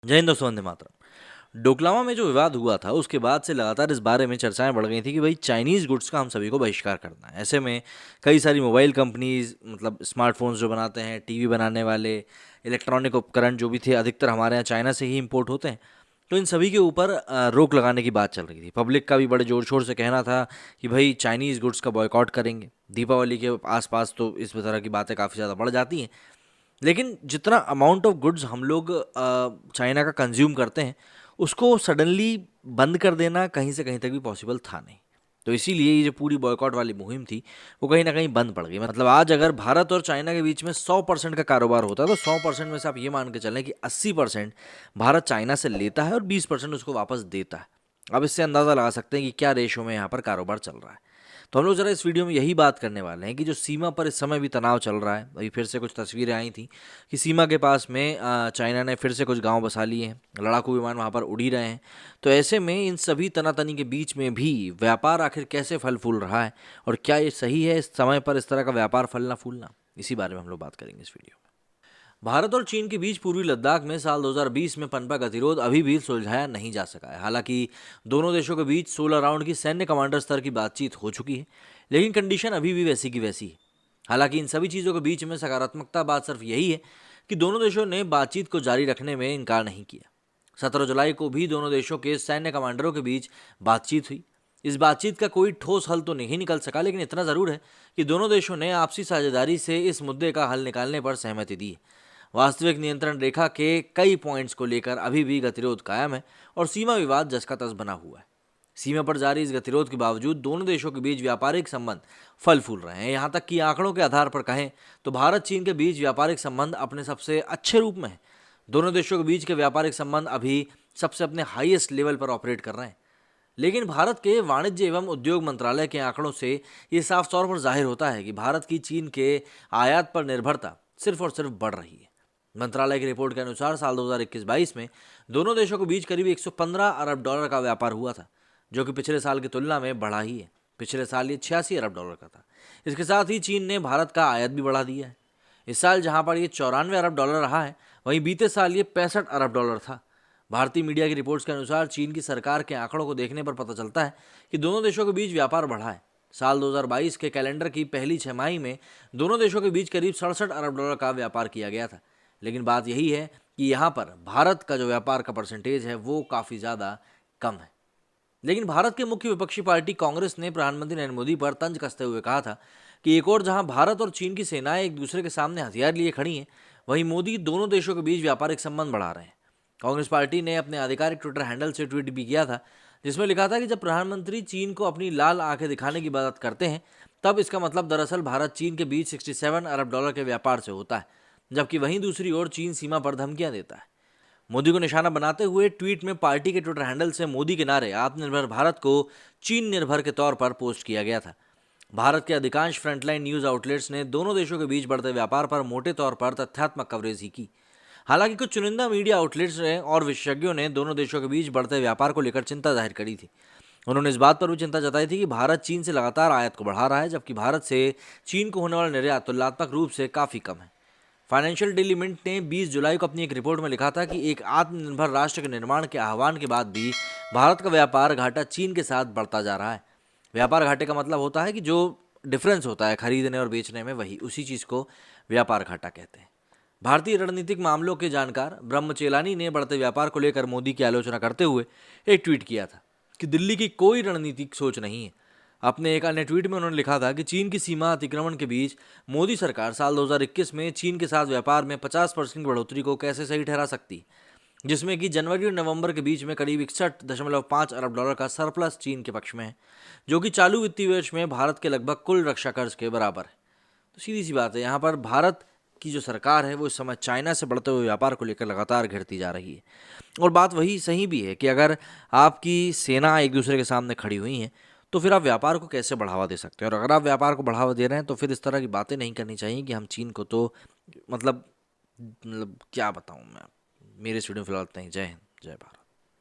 जय हिंद दोस्तों, वंदे मातरम। डोकलामा में जो विवाद हुआ था उसके बाद से लगातार इस बारे में चर्चाएं बढ़ गई थी कि भाई चाइनीज़ गुड्स का हम सभी को बहिष्कार करना है। ऐसे में कई सारी मोबाइल कंपनीज मतलब स्मार्टफोन्स जो बनाते हैं, टीवी बनाने वाले, इलेक्ट्रॉनिक उपकरण जो भी थे अधिकतर हमारे यहाँ चाइना से ही इंपोर्ट होते हैं। तो इन सभी के ऊपर रोक लगाने की बात चल रही थी। पब्लिक का भी बड़े जोर शोर से कहना था कि भाई चाइनीज़ गुड्स का बॉयकॉट करेंगे। दीपावली के आसपास तो इस तरह की बातें काफ़ी ज़्यादा बढ़ जाती हैं। लेकिन जितना अमाउंट ऑफ गुड्स हम लोग चाइना का कंज्यूम करते हैं, उसको सडनली बंद कर देना कहीं से कहीं तक भी पॉसिबल था नहीं। तो इसीलिए ये जो पूरी बॉयकॉट वाली मुहिम थी वो कहीं ना कहीं बंद पड़ गई। मतलब आज अगर भारत और चाइना के बीच में 100% का कारोबार होता है तो 100% में से आप ये मान के चलें कि 80% भारत चाइना से लेता है और 20% उसको वापस देता है। अब इससे अंदाज़ा लगा सकते हैं कि क्या रेशो में यहाँ पर कारोबार चल रहा है। तो हम लोग ज़रा इस वीडियो में यही बात करने वाले हैं कि जो सीमा पर इस समय भी तनाव चल रहा है। अभी फिर से कुछ तस्वीरें आई थी कि सीमा के पास में चाइना ने फिर से कुछ गांव बसा लिए हैं, लड़ाकू विमान वहां पर उड़ ही रहे हैं। तो ऐसे में इन सभी तनातनी के बीच में भी व्यापार आखिर कैसे फल फूल रहा है और क्या ये सही है इस समय पर इस तरह का व्यापार फलना फूलना, इसी बारे में हम लोग बात करेंगे इस वीडियो में। भारत और चीन के बीच पूर्वी लद्दाख में साल 2020 में पनपा गतिरोध अभी भी सुलझाया नहीं जा सका है। हालांकि दोनों देशों के बीच 16 राउंड की सैन्य कमांडर स्तर की बातचीत हो चुकी है, लेकिन कंडीशन अभी भी वैसी की वैसी है। हालांकि इन सभी चीज़ों के बीच में सकारात्मकता बात सिर्फ यही है कि दोनों देशों ने बातचीत को जारी रखने में इनकार नहीं किया। 17 जुलाई को भी दोनों देशों के सैन्य कमांडरों के बीच बातचीत हुई। इस बातचीत का कोई ठोस हल तो नहीं निकल सका, लेकिन इतना ज़रूर है कि दोनों देशों ने आपसी साझेदारी से इस मुद्दे का हल निकालने पर सहमति दी है। वास्तविक नियंत्रण रेखा के कई पॉइंट्स को लेकर अभी भी गतिरोध कायम है और सीमा विवाद जस का तस बना हुआ है। सीमा पर जारी इस गतिरोध के बावजूद दोनों देशों के बीच व्यापारिक संबंध फल फूल रहे हैं। यहाँ तक कि आंकड़ों के आधार पर कहें तो भारत चीन के बीच व्यापारिक संबंध अपने सबसे अच्छे रूप में है। दोनों देशों के बीच के व्यापारिक संबंध अभी सबसे अपने हाईएस्ट लेवल पर ऑपरेट कर रहे हैं। लेकिन भारत के वाणिज्य एवं उद्योग मंत्रालय के आंकड़ों से ये साफ तौर पर जाहिर होता है कि भारत की चीन के आयात पर निर्भरता सिर्फ और सिर्फ बढ़ रही है। मंत्रालय की रिपोर्ट के अनुसार साल 2021-22 में दोनों देशों के बीच करीब 115 अरब डॉलर का व्यापार हुआ था, जो कि पिछले साल की तुलना में बढ़ा ही है। पिछले साल ये 86 अरब डॉलर का था। इसके साथ ही चीन ने भारत का आयात भी बढ़ा दिया है। इस साल जहां पर ये 94 अरब डॉलर रहा है, वहीं बीते साल ये 65 अरब डॉलर था। भारतीय मीडिया की रिपोर्ट्स के अनुसार चीन की सरकार के आंकड़ों को देखने पर पता चलता है कि दोनों देशों के बीच व्यापार बढ़ा है। साल 2022 के कैलेंडर की पहली छमाही में दोनों देशों के बीच करीब 67 अरब डॉलर का व्यापार किया गया था। लेकिन बात यही है कि यहाँ पर भारत का जो व्यापार का परसेंटेज है वो काफ़ी ज़्यादा कम है। लेकिन भारत के मुख्य विपक्षी पार्टी कांग्रेस ने प्रधानमंत्री नरेंद्र मोदी पर तंज कसते हुए कहा था कि एक और जहां भारत और चीन की सेनाएं एक दूसरे के सामने हथियार लिए खड़ी हैं, वहीं मोदी दोनों देशों के बीच व्यापारिक संबंध बढ़ा रहे हैं। कांग्रेस पार्टी ने अपने आधिकारिक ट्विटर हैंडल से ट्वीट भी किया था, जिसमें लिखा था कि जब प्रधानमंत्री चीन को अपनी लाल आंखें दिखाने की बात करते हैं, तब इसका मतलब दरअसल भारत चीन के बीच 67 अरब डॉलर के व्यापार से होता है, जबकि वहीं दूसरी ओर चीन सीमा पर धमकियां देता है। मोदी को निशाना बनाते हुए ट्वीट में पार्टी के ट्विटर हैंडल से मोदी के नारे आत्मनिर्भर भारत को चीन निर्भर के तौर पर पोस्ट किया गया था। भारत के अधिकांश फ्रंटलाइन न्यूज आउटलेट्स ने दोनों देशों के बीच बढ़ते व्यापार पर मोटे तौर पर तथ्यात्मक कवरेज ही की। हालांकि कुछ चुनिंदा मीडिया आउटलेट्स ने और विशेषज्ञों ने दोनों देशों के बीच बढ़ते व्यापार को लेकर चिंता जाहिर करी थी। उन्होंने इस बात पर भी चिंता जताई थी कि भारत चीन से लगातार आयात को बढ़ा रहा है, जबकि भारत से चीन को होने वाला निर्यात तुलनात्मक रूप से काफ़ी कम है। फाइनेंशियल डेली मिंट ने 20 जुलाई को अपनी एक रिपोर्ट में लिखा था कि एक आत्मनिर्भर राष्ट्र के निर्माण के आह्वान के बाद भी भारत का व्यापार घाटा चीन के साथ बढ़ता जा रहा है। व्यापार घाटे का मतलब होता है कि जो डिफरेंस होता है खरीदने और बेचने में, वही उसी चीज़ को व्यापार घाटा कहते हैं। भारतीय रणनीतिक मामलों के जानकार ब्रह्म चेलानी ने बढ़ते व्यापार को लेकर मोदी की आलोचना करते हुए एक ट्वीट किया था कि दिल्ली की कोई रणनीतिक सोच नहीं है। अपने एक अन्य ट्वीट में उन्होंने लिखा था कि चीन की सीमा अतिक्रमण के बीच मोदी सरकार साल 2021 में चीन के साथ व्यापार में 50% की बढ़ोतरी को कैसे सही ठहरा सकती, जिसमें कि जनवरी और नवंबर के बीच में करीब 61.5 अरब डॉलर का सरप्लस चीन के पक्ष में है, जो कि चालू वित्तीय वर्ष में भारत के लगभग कुल रक्षा कर्ज के बराबर है। तो सीधी सी बात है, यहाँ पर भारत की जो सरकार है वो इस समय चाइना से बढ़ते हुए व्यापार को लेकर लगातार घिरती जा रही है। और बात वही सही भी है कि अगर आपकी सेना एक दूसरे के सामने खड़ी हुई हैं तो फिर आप व्यापार को कैसे बढ़ावा दे सकते हैं। और अगर आप व्यापार को बढ़ावा दे रहे हैं तो फिर इस तरह की बातें नहीं करनी चाहिए कि हम चीन को तो मतलब क्या बताऊं मैं। मेरे स्टूडियो फिलहाल इतना ही। जय हिंद, जय भारत।